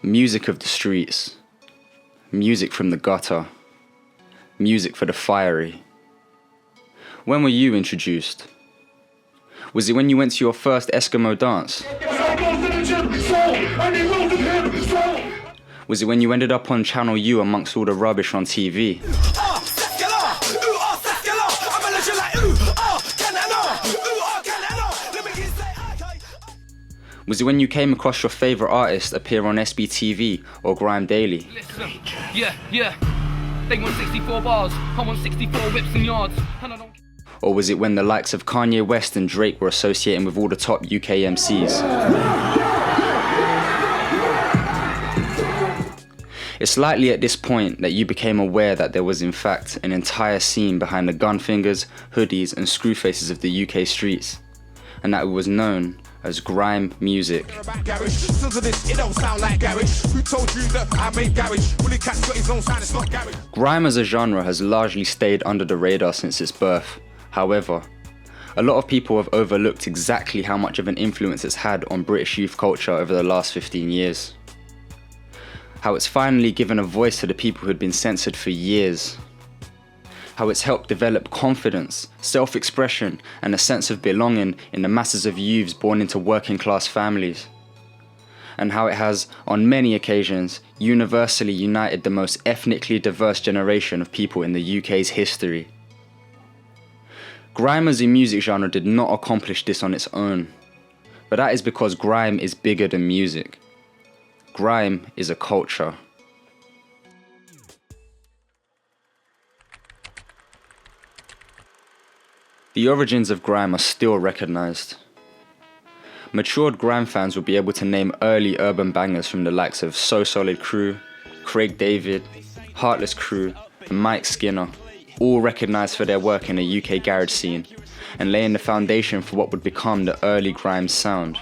Music of the streets, music from the gutter, music for the fiery. When were you introduced? Was it when you went to your first Eskimo dance? Was it when you ended up on Channel U amongst all the rubbish on TV? Was it when you came across your favourite artist appear on SBTV or Grime Daily? Listen, yeah. They want 64 bars, I want 64 whips and yards. Or was it when the likes of Kanye West and Drake were associating with all the top UK MCs? It's likely at this point that you became aware that there was in fact an entire scene behind the gun fingers, hoodies and screw faces of the UK streets, and that it was known as grime music. Grime as a genre has largely stayed under the radar since its birth. However, a lot of people have overlooked exactly how much of an influence it's had on British youth culture over the last 15 years. How it's finally given a voice to the people who had been censored for years. How it's helped develop confidence, self-expression, and a sense of belonging in the masses of youths born into working-class families. And how it has, on many occasions, universally united the most ethnically diverse generation of people in the UK's history. Grime as a music genre did not accomplish this on its own, but that is because grime is bigger than music. Grime is a culture. The origins of grime are still recognised. Matured grime fans will be able to name early urban bangers from the likes of So Solid Crew, Craig David, Heartless Crew, and Mike Skinner, all recognised for their work in the UK garage scene and laying the foundation for what would become the early grime sound.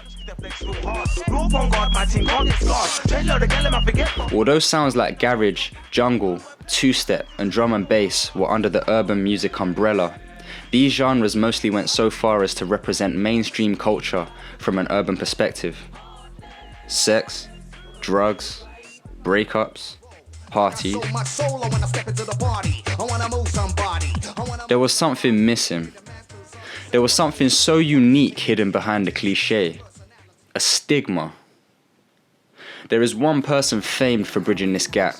Although sounds like garage, jungle, two-step and drum and bass were under the urban music umbrella, these genres mostly went so far as to represent mainstream culture from an urban perspective. Sex, drugs, breakups, parties. There was something missing. There was something so unique hidden behind the cliché. A stigma. There is one person famed for bridging this gap.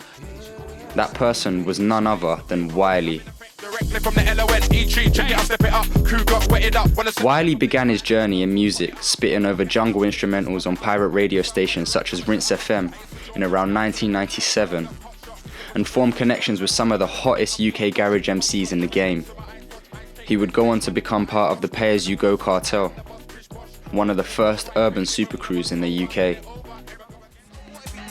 That person was none other than Wiley. Wiley began his journey in music, spitting over jungle instrumentals on pirate radio stations such as Rinse FM in around 1997, and formed connections with some of the hottest UK garage MCs in the game. He would go on to become part of the Pay As You Go cartel, one of the first urban supercrews in the UK.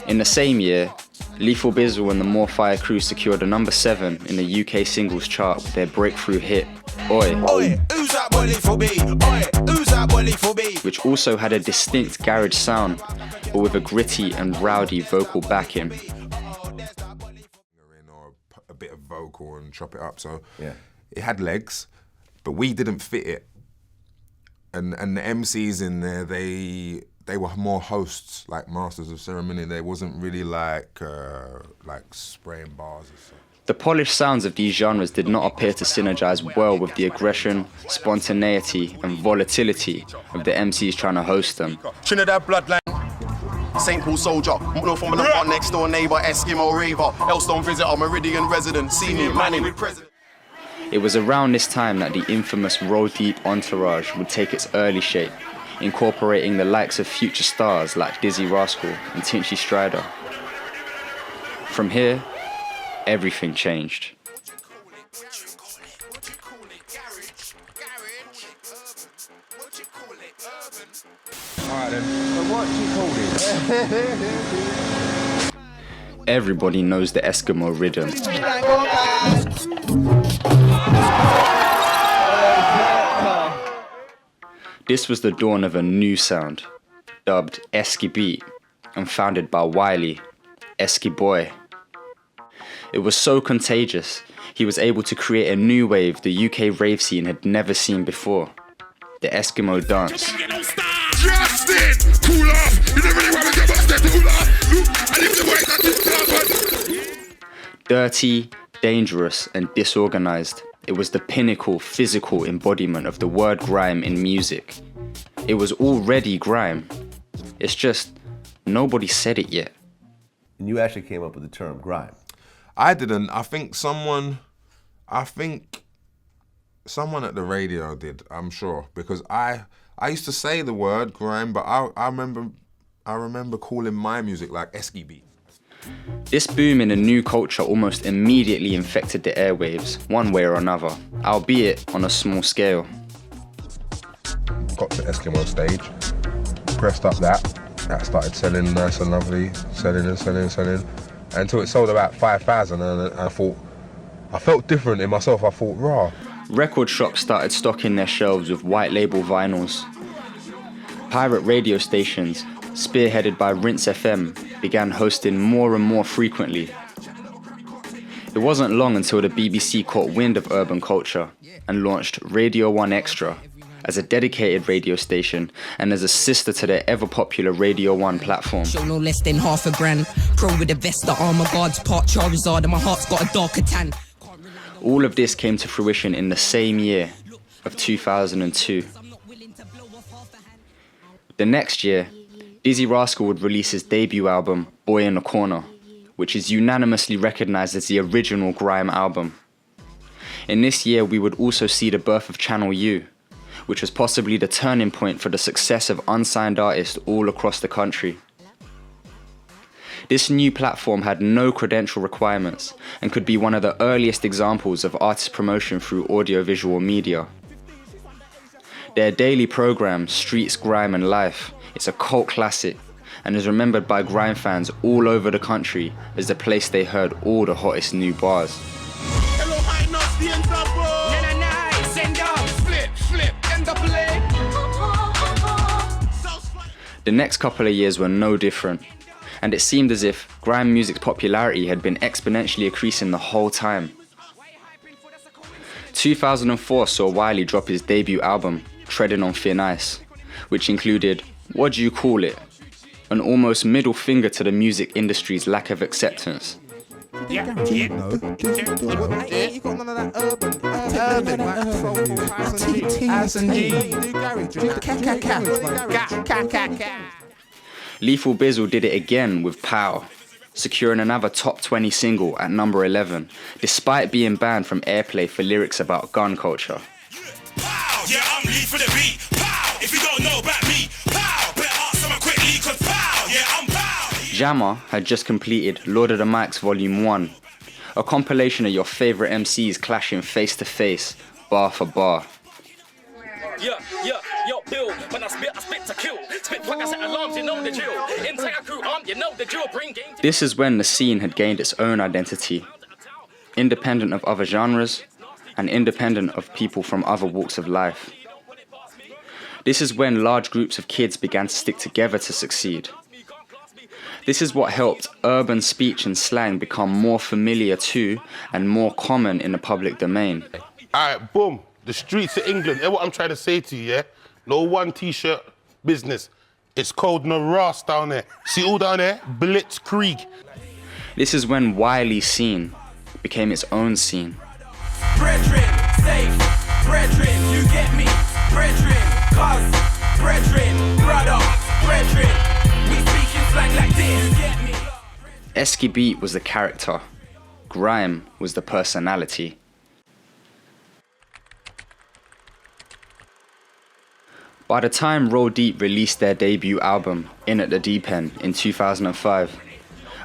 In the same year, Lethal Bizzle and the More Fire crew secured a number 7 in the UK singles chart with their breakthrough hit, Oi, which also had a distinct garage sound, but with a gritty and rowdy vocal backing. Or a bit of vocal and chop it up, so yeah, it had legs, but we didn't fit it. And the MCs in there, they were more hosts, like masters of ceremony. They wasn't really like spraying bars or something. The polished sounds of these genres did not appear to synergize well with the aggression, spontaneity and volatility of the MCs trying to host them. Trinidad bloodline, St. Paul soldier, no from another next door neighbour, Eskimo raver, Elstone visitor, Meridian resident, senior manning with president. It was around this time that the infamous Roll Deep entourage would take its early shape, incorporating the likes of future stars like Dizzy Rascal and Tinchy Strider. From here, everything changed. Alright then, so what do you call it? Everybody knows the Eskimo rhythm. This was the dawn of a new sound, dubbed Eski Beat, and founded by Wiley, Eski Boy. It was so contagious, he was able to create a new wave the UK rave scene had never seen before, the Eskimo dance. Dirty, dangerous, and disorganized, it was the pinnacle physical embodiment of the word grime in music. It was already grime. It's just nobody said it yet. And you actually came up with the term grime. I didn't. I think someone at the radio did, I'm sure, because I used to say the word grime, but I remember calling my music like SBTV. This boom in a new culture almost immediately infected the airwaves, one way or another, albeit on a small scale. Got to Eskimo stage, pressed up that started selling nice and lovely, selling, until it sold about 5,000, and I felt different in myself. I thought, raw. Record shops started stocking their shelves with white label vinyls. Pirate radio stations, spearheaded by Rinse FM, began hosting more and more frequently. It wasn't long until the BBC caught wind of urban culture and launched Radio 1 Extra as a dedicated radio station and as a sister to their ever-popular Radio 1 platform. Show no less than $500,000. Pro with a vest, the armor guards, part Charizard, and my heart's got a darker tan. All of this came to fruition in the same year of 2002. The next year, Dizzy Rascal would release his debut album, Boy in the Corner, which is unanimously recognized as the original grime album. In this year, we would also see the birth of Channel U, which was possibly the turning point for the success of unsigned artists all across the country. This new platform had no credential requirements and could be one of the earliest examples of artist promotion through audiovisual media. Their daily program, Streets, Grime and Life, is a cult classic and is remembered by grime fans all over the country as the place they heard all the hottest new bars. The next couple of years were no different, and it seemed as if grime music's popularity had been exponentially increasing the whole time. 2004 saw Wiley drop his debut album, Treading on Thin Ice, which included What Do You Call It?, an almost middle finger to the music industry's lack of acceptance. Lethal Bizzle did it again with Pow, securing another top 20 single at number 11, despite being banned from airplay for lyrics about gun culture. Pow, yeah, I'm lead for the beat. Pow, if you don't know about me. Pow, better ask someone quickly, cause pow, yeah, I'm pow. Jammer had just completed Lord of the Mics Volume 1, a compilation of your favourite MCs clashing face to face, bar for bar. Yo, Bill, when I spit to kill. Spit fuckers at alarms, you know the drill. Entire crew armed, you know the drill. Bring game. This is when the scene had gained its own identity, independent of other genres and independent of people from other walks of life. This is when large groups of kids began to stick together to succeed. This is what helped urban speech and slang become more familiar to and more common in the public domain. Alright, boom. The streets of England. That's what I'm trying to say to you, yeah? No one t-shirt business. It's called Naras down there. See all down there? Blitzkrieg. This is when Wiley's scene became its own scene. Brethren, safe. Brethren, you get me. Brethren, cuz. Brethren, brother. Brethren, we speaking slang like this, get me. Esky Beat was the character. Grime was the personality. By the time Roll Deep released their debut album, In at the Deep End, in 2005,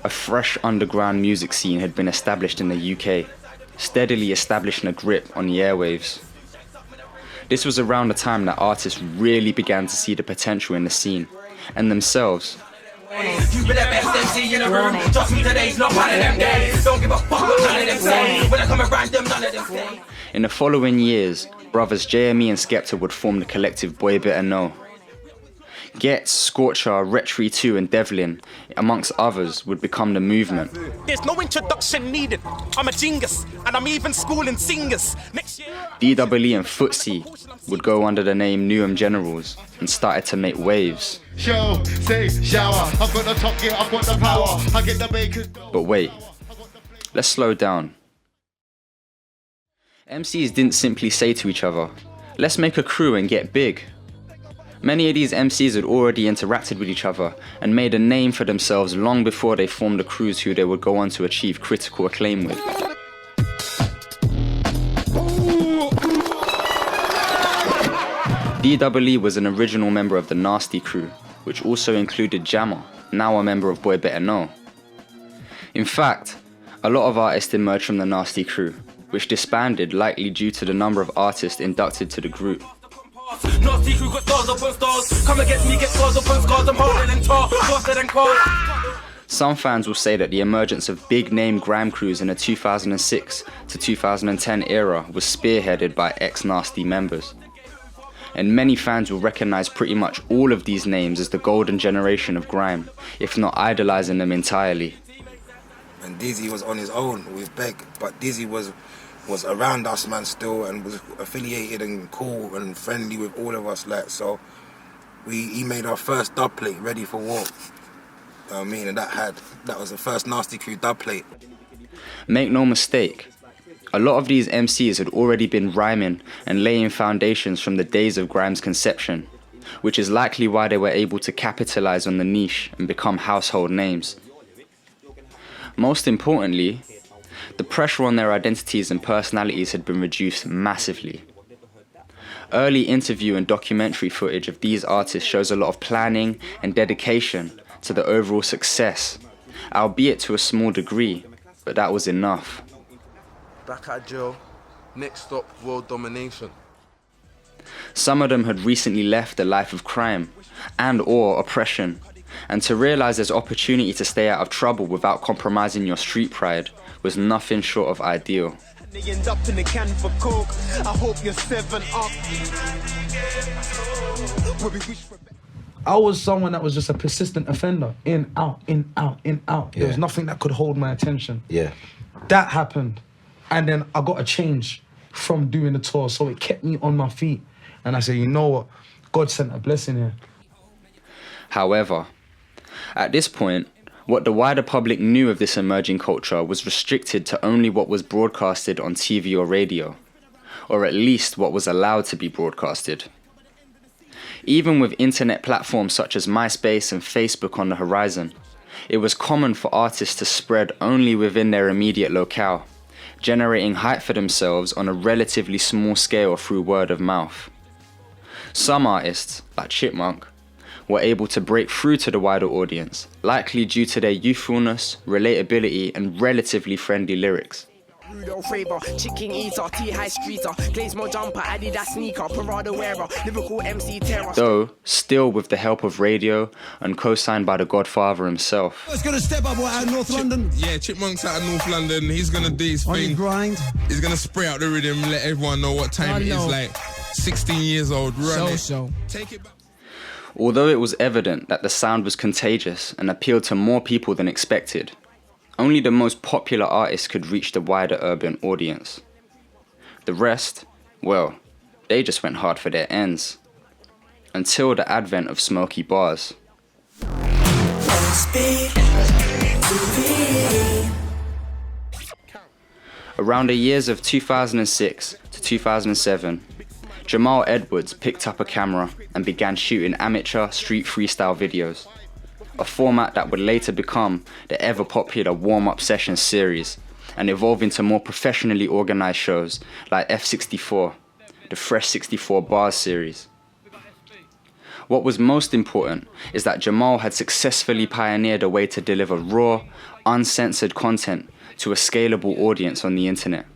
a fresh underground music scene had been established in the UK, steadily establishing a grip on the airwaves. This was around the time that artists really began to see the potential in the scene, and themselves. You be the best MC in the room. Trust me, today's not one of them days. Don't give a fuck what none of them say. When I come around them, none of them say. In the following years, brothers JME and Skepta would form the collective Boy Better Know. Getz, Scorcher, Retry 2 and Devlin, amongst others, would become the movement. There's no introduction needed. I'm a genius, and I'm even schooling singers. Next year, DWE and Footsie would go under the name Newham Generals and started to make waves. Show, say, shower. I've got the top gear, I've got the power. I get the bacon. But wait, let's slow down. MCs didn't simply say to each other, let's make a crew and get big. Many of these MCs had already interacted with each other and made a name for themselves long before they formed the crews who they would go on to achieve critical acclaim with. DEE was an original member of the Nasty crew, which also included Jammer, now a member of Boy Better Know. In fact, a lot of artists emerged from the Nasty crew, which disbanded likely due to the number of artists inducted to the group. Nasty crew got stars upon stars. Come against me, get scars upon scars. I'm holding and tar, faster than cars. Some fans will say that the emergence of big-name grime crews in the 2006 to 2010 era was spearheaded by ex-Nasty members. And many fans will recognise pretty much all of these names as the golden generation of grime, if not idolising them entirely. And Dizzy was on his own with Beck, but Dizzy was around us, man, still, and was affiliated and cool and friendly with all of us, like, so he made our first dub plate, Ready for War. You know what I mean? And that was the first Nasty crew dub plate. Make no mistake, a lot of these MCs had already been rhyming and laying foundations from the days of grime's conception, which is likely why they were able to capitalise on the niche and become household names. Most importantly, the pressure on their identities and personalities had been reduced massively. Early interview and documentary footage of these artists shows a lot of planning and dedication to the overall success, albeit to a small degree, but that was enough. Back at jail, next stop, world domination. Some of them had recently left a life of crime and/or oppression, and to realise there's opportunity to stay out of trouble without compromising your street pride was nothing short of ideal. They end up in a can for coke. I hope you're 7 up. I was someone that was just a persistent offender. In, out, in, out, in, out. There was nothing that could hold my attention. Yeah. That happened. And then I got a change from doing the tour, so it kept me on my feet. And I said, you know what? God sent a blessing here. However, at this point, what the wider public knew of this emerging culture was restricted to only what was broadcasted on TV or radio, or at least what was allowed to be broadcasted. Even with internet platforms such as MySpace and Facebook on the horizon, it was common for artists to spread only within their immediate locale, generating hype for themselves on a relatively small scale through word of mouth. Some artists, like Chipmunk, were able to break through to the wider audience, likely due to their youthfulness, relatability, and relatively friendly lyrics. Rudo Faber, chicken eater, T-high streeter, Glazemo jumper, Adidas sneaker, Parado wearer, lyrical MC terror. Though, still with the help of radio and co-signed by the Godfather himself. He's gonna step up out of North London. Yeah, Chipmunk's out of North London. He's gonna do his thing. Grind. He's gonna spray out the rhythm, let everyone know what time it is. Like 16 years old, run it. Take it back. Although it was evident that the sound was contagious and appealed to more people than expected, only the most popular artists could reach the wider urban audience. The rest, well, they just went hard for their ends. Until the advent of smoky bars. Around the years of 2006 to 2007, Jamal Edwards picked up a camera and began shooting amateur street freestyle videos, a format that would later become the ever-popular warm-up session series and evolve into more professionally organised shows like F64, the Fresh 64 Bars series. What was most important is that Jamal had successfully pioneered a way to deliver raw, uncensored content to a scalable audience on the internet.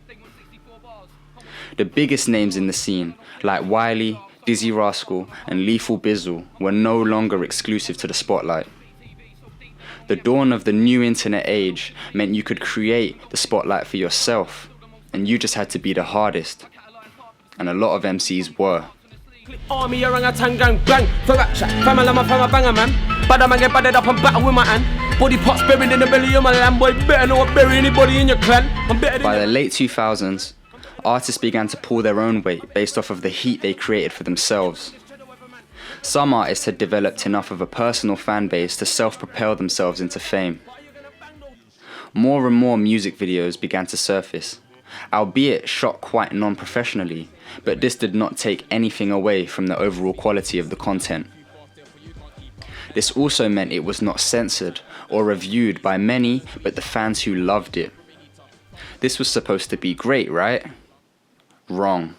The biggest names in the scene, like Wiley, Dizzy Rascal, and Lethal Bizzle, were no longer exclusive to the spotlight. The dawn of the new internet age meant you could create the spotlight for yourself, and you just had to be the hardest. And a lot of MCs were. Army orangutan gang bang for rap chat. Family I'm a banger man. Bad man get battered up and battle with my hand. Body parts buried in the belly of my land. Boy, better not bury anybody in your clan. I'm better than By the late 2000s, artists began to pull their own weight based off of the heat they created for themselves. Some artists had developed enough of a personal fan base to self-propel themselves into fame. More and more music videos began to surface, albeit shot quite non-professionally, but this did not take anything away from the overall quality of the content. This also meant it was not censored or reviewed by many but the fans who loved it. This was supposed to be great, right? Wrong.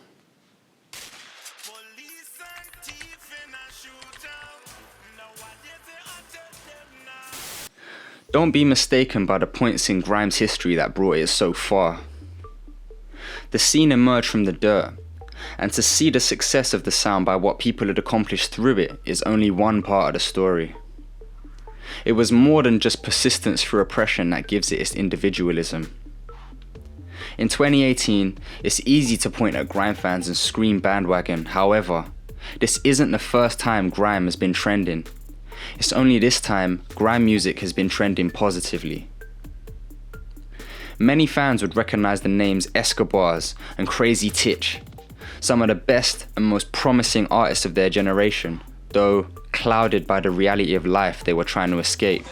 Don't be mistaken by the points in Grime's history that brought it so far. The scene emerged from the dirt, and to see the success of the sound by what people had accomplished through it is only one part of the story. It was more than just persistence through oppression that gives it its individualism. In 2018, it's easy to point at Grime fans and scream bandwagon. However, this isn't the first time Grime has been trending. It's only this time Grime music has been trending positively. Many fans would recognize the names Escobars and Crazy Titch, some of the best and most promising artists of their generation, though clouded by the reality of life they were trying to escape.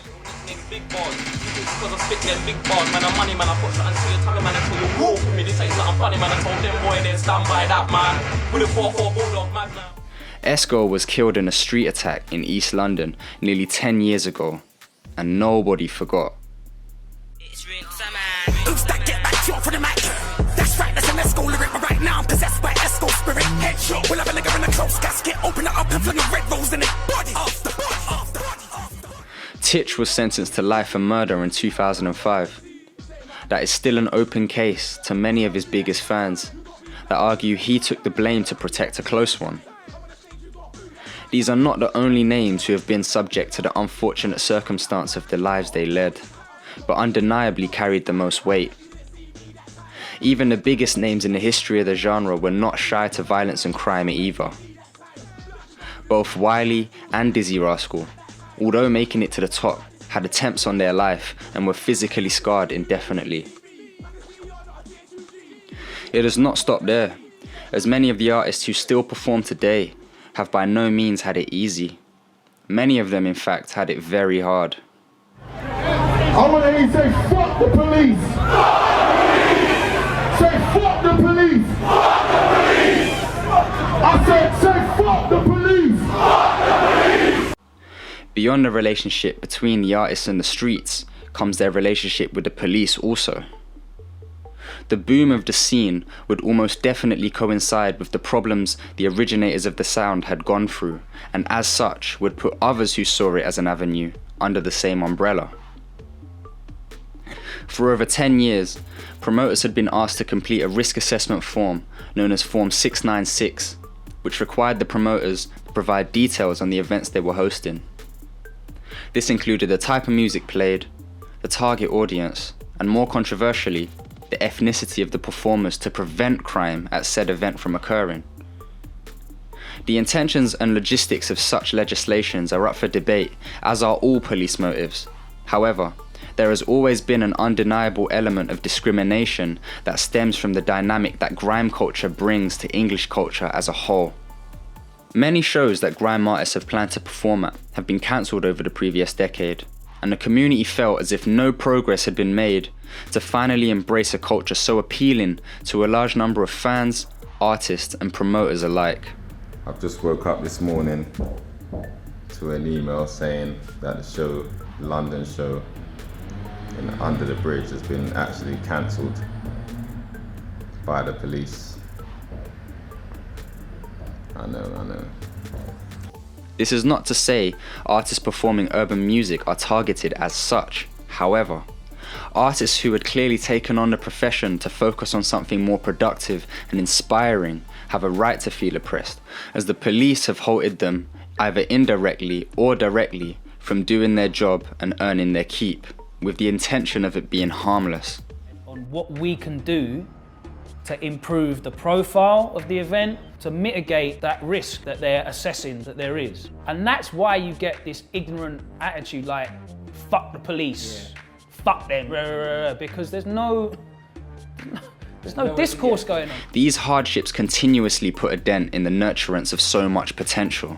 Esco was killed in a street attack in East London nearly 10 years ago, and nobody forgot. That's right, that's an Esco lyric, but right now I'm possessed by Esco spirit. Headshot, will have a nigga in a close casket, open it up and fling a red rose in it. Body off the body. Titch was sentenced to life for murder in 2005. That is still an open case to many of his biggest fans that argue he took the blame to protect a close one. These are not the only names who have been subject to the unfortunate circumstance of the lives they led, but undeniably carried the most weight. Even the biggest names in the history of the genre were not shy to violence and crime either. Both Wiley and Dizzy Rascal, although making it to the top, had attempts on their life and were physically scarred indefinitely. It has not stopped there, as many of the artists who still perform today have by no means had it easy. Many of them, in fact, had it very hard. I want to hear you say, fuck the police! Fuck the police! Say, fuck the police! Fuck the police! I said, say, fuck the police! Fuck the police! Beyond the relationship between the artists and the streets comes their relationship with the police also. The boom of the scene would almost definitely coincide with the problems the originators of the sound had gone through, and as such would put others who saw it as an avenue under the same umbrella. For over 10 years, promoters had been asked to complete a risk assessment form known as Form 696, which required the promoters to provide details on the events they were hosting. This included the type of music played, the target audience, and more controversially, the ethnicity of the performers to prevent crime at said event from occurring. The intentions and logistics of such legislations are up for debate, as are all police motives. However, there has always been an undeniable element of discrimination that stems from the dynamic that grime culture brings to English culture as a whole. Many shows that grime artists have planned to perform at have been cancelled over the previous decade, and the community felt as if no progress had been made to finally embrace a culture so appealing to a large number of fans, artists and promoters alike. I've just woke up this morning to an email saying that the show, London show in Under the Bridge, has been actually cancelled by the police. I know. This is not to say artists performing urban music are targeted as such. However, artists who had clearly taken on the profession to focus on something more productive and inspiring have a right to feel oppressed, as the police have halted them either indirectly or directly from doing their job and earning their keep, with the intention of it being harmless. On what we can do to improve the profile of the event, to mitigate that risk that they're assessing that there is. And that's why you get this ignorant attitude like, fuck the police, fuck them, because there's no discourse going on. These hardships continuously put a dent in the nurturance of so much potential.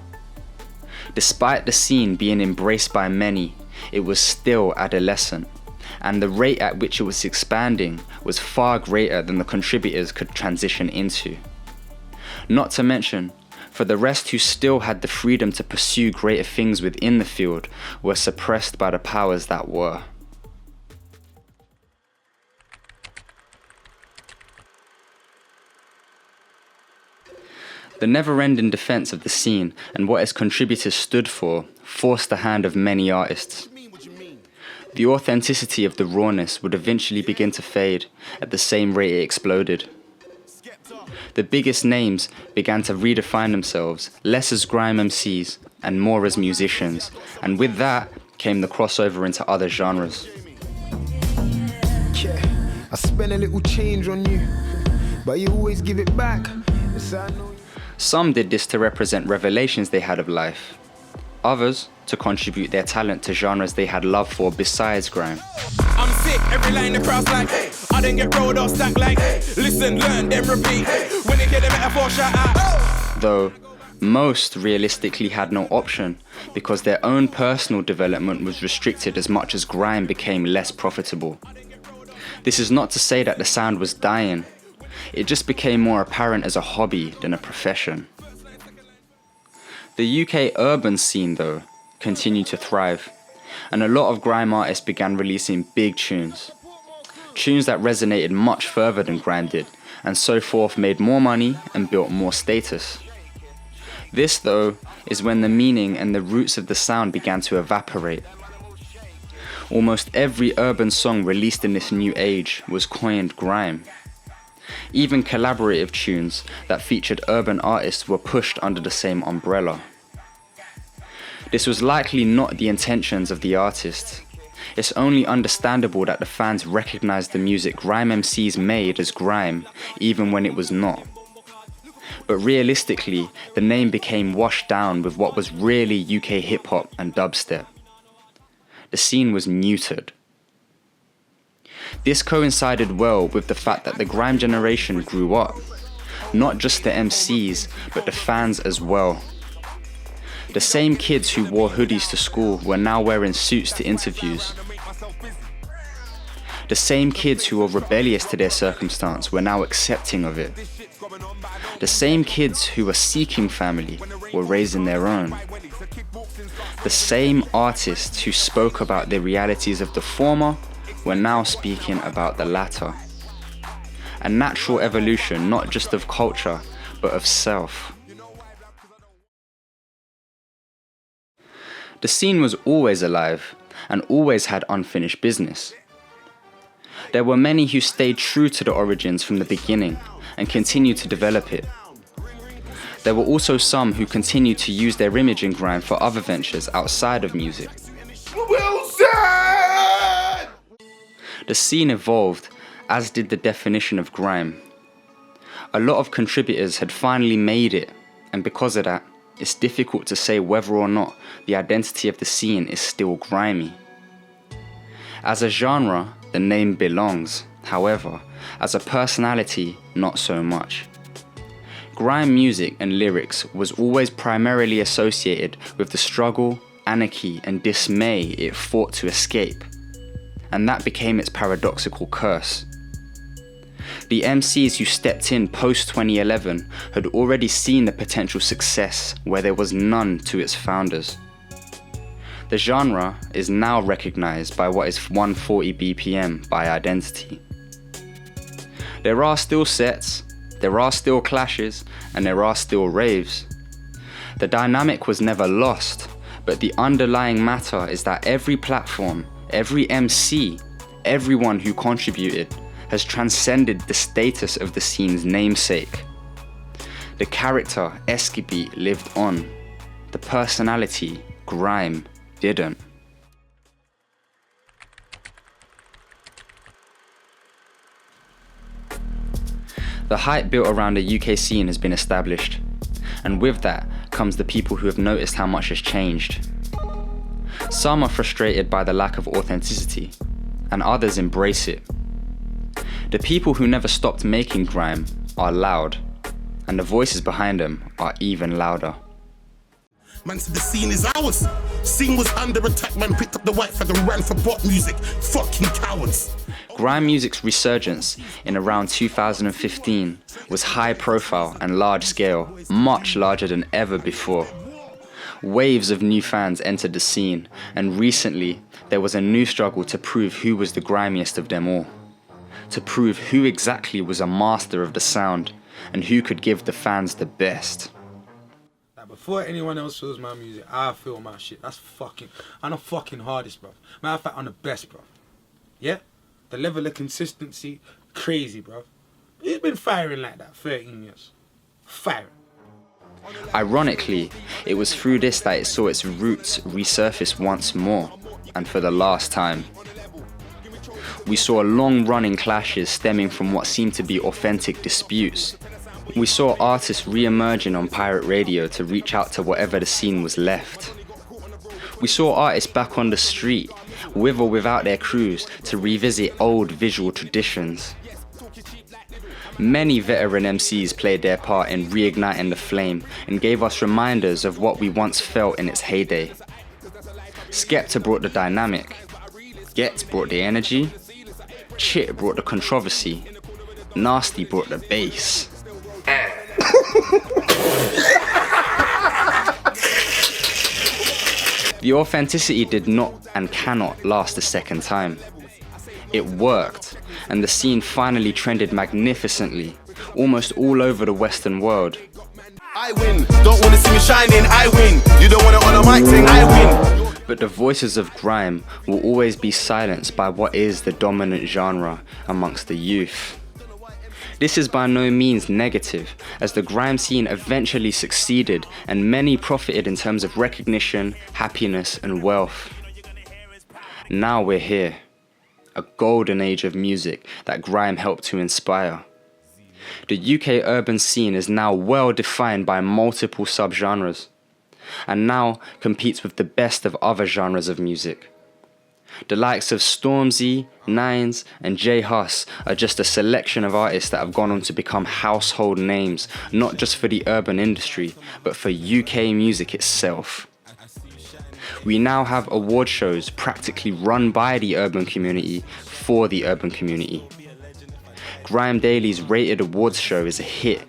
Despite the scene being embraced by many, it was still adolescent, and the rate at which it was expanding was far greater than the contributors could transition into. Not to mention, for the rest who still had the freedom to pursue greater things within the field were suppressed by the powers that were. The never-ending defense of the scene and what its contributors stood for forced the hand of many artists. The authenticity of the rawness would eventually begin to fade at the same rate it exploded. The biggest names began to redefine themselves, less as grime MCs and more as musicians, and with that came the crossover into other genres. I spend a little change on you, but you always give it back. Some did this to represent revelations they had of life. Others to contribute their talent to genres they had love for besides grime. I'm sick, every line the crowd's like, I didn't get rolled or stacked like, listen, learn, then repeat. When they get the metaphor, shout out. Though most realistically had no option because their own personal development was restricted as much as grime became less profitable. This is not to say that the sound was dying. It just became more apparent as a hobby than a profession. The UK urban scene, though, continued to thrive, and a lot of grime artists began releasing big tunes. Tunes that resonated much further than grime did, and so forth made more money and built more status. This, though, is when the meaning and the roots of the sound began to evaporate. Almost every urban song released in this new age was coined grime. Even collaborative tunes that featured urban artists were pushed under the same umbrella. This was likely not the intentions of the artists. It's only understandable that the fans recognized the music grime MCs made as grime, even when it was not. But realistically, the name became washed down with what was really UK hip-hop and dubstep. The scene was neutered. This coincided well with the fact that the grime generation grew up. Not just the MCs, but the fans as well. The same kids who wore hoodies to school were now wearing suits to interviews. The same kids who were rebellious to their circumstance were now accepting of it. The same kids who were seeking family were raising their own. The same artists who spoke about the realities of the former were now speaking about the latter. A natural evolution not just of culture, but of self. The scene was always alive and always had unfinished business. There were many who stayed true to the origins from the beginning and continued to develop it. There were also some who continued to use their image in grime for other ventures outside of music. The scene evolved, as did the definition of grime. A lot of contributors had finally made it, and because of that, it's difficult to say whether or not the identity of the scene is still grimy. As a genre, the name belongs, however, as a personality, not so much. Grime music and lyrics was always primarily associated with the struggle, anarchy, and dismay it fought to escape. And that became its paradoxical curse. The MCs who stepped in post-2011 had already seen the potential success where there was none to its founders. The genre is now recognized by what is 140 BPM by identity. There are still sets, there are still clashes, and there are still raves. The dynamic was never lost, but the underlying matter is that every platform, every MC, everyone who contributed, has transcended the status of the scene's namesake. The character, Esky lived on. The personality, grime, didn't. The hype built around the UK scene has been established, and with that comes the people who have noticed how much has changed. Some are frustrated by the lack of authenticity, and others embrace it. The people who never stopped making grime are loud, and the voices behind them are even louder. Man said the scene is ours. Scene was under attack, man picked up the white flag and ran for bot music. Fucking cowards. Grime music's resurgence in around 2015 was high profile and large scale, much larger than ever before. Waves of new fans entered the scene, and recently there was a new struggle to prove who was the grimiest of them all. To prove who exactly was a master of the sound and who could give the fans the best. Like before anyone else feels my music, I feel my shit. I'm the fucking hardest, bro. Matter of fact, I'm the best, bro. Yeah? The level of consistency, crazy, bro. He's been firing like that 13 years. Firing. Ironically, it was through this that it saw its roots resurface once more, and for the last time. We saw long-running clashes stemming from what seemed to be authentic disputes. We saw artists re-emerging on pirate radio to reach out to whatever the scene was left. We saw artists back on the street, with or without their crews, to revisit old visual traditions. Many veteran MCs played their part in reigniting the flame and gave us reminders of what we once felt in its heyday. Skepta brought the dynamic, Get brought the energy, Chit brought the controversy, Nasty brought the bass. The authenticity did not and cannot last a second time. It worked, and the scene finally trended magnificently, almost all over the Western world. I win, don't wanna see me shining, I win. You don't wanna on a mic thing, I win. But the voices of grime will always be silenced by what is the dominant genre amongst the youth. This is by no means negative, as the grime scene eventually succeeded and many profited in terms of recognition, happiness and wealth. Now we're here, a golden age of music that grime helped to inspire. The UK urban scene is now well defined by multiple subgenres, and now competes with the best of other genres of music. The likes of Stormzy, Nines and J Hus are just a selection of artists that have gone on to become household names, not just for the urban industry, but for UK music itself. We now have award shows practically run by the urban community for the urban community. Grime Daily's rated awards show is a hit,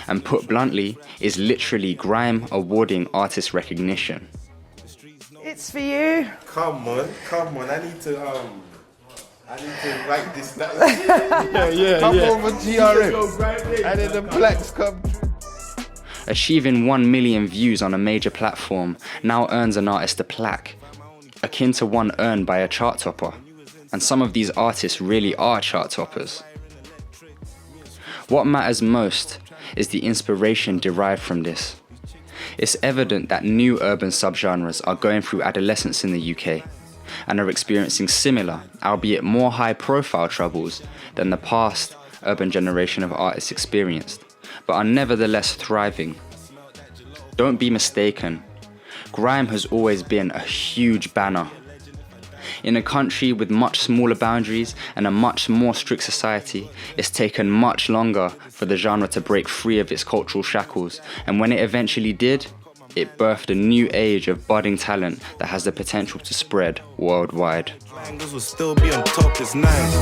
and put bluntly, is literally grime awarding artist recognition. It's for you. Come on. I need to write this down. Come over GRM. And then the blacks come. Achieving 1 million views on a major platform now earns an artist a plaque, akin to one earned by a chart topper. And some of these artists really are chart toppers. What matters most is the inspiration derived from this. It's evident that new urban subgenres are going through adolescence in the UK and are experiencing similar, albeit more high-profile troubles than the past urban generation of artists experienced, but are nevertheless thriving. Don't be mistaken, grime has always been a huge banner. In a country with much smaller boundaries and a much more strict society, it's taken much longer for the genre to break free of its cultural shackles, and when it eventually did, it birthed a new age of budding talent that has the potential to spread worldwide. Angles will still be on top, it's nice.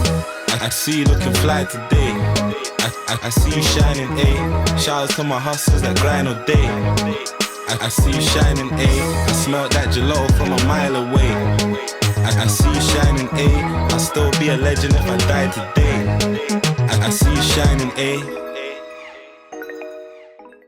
I see you looking fly today. I see you shining, A. Shout out to my hustlers that grind all day. I see you shining, A. I smell that gelato from a mile away. I see you shining, A. I'll still be a legend if I die today. I see you shining, A.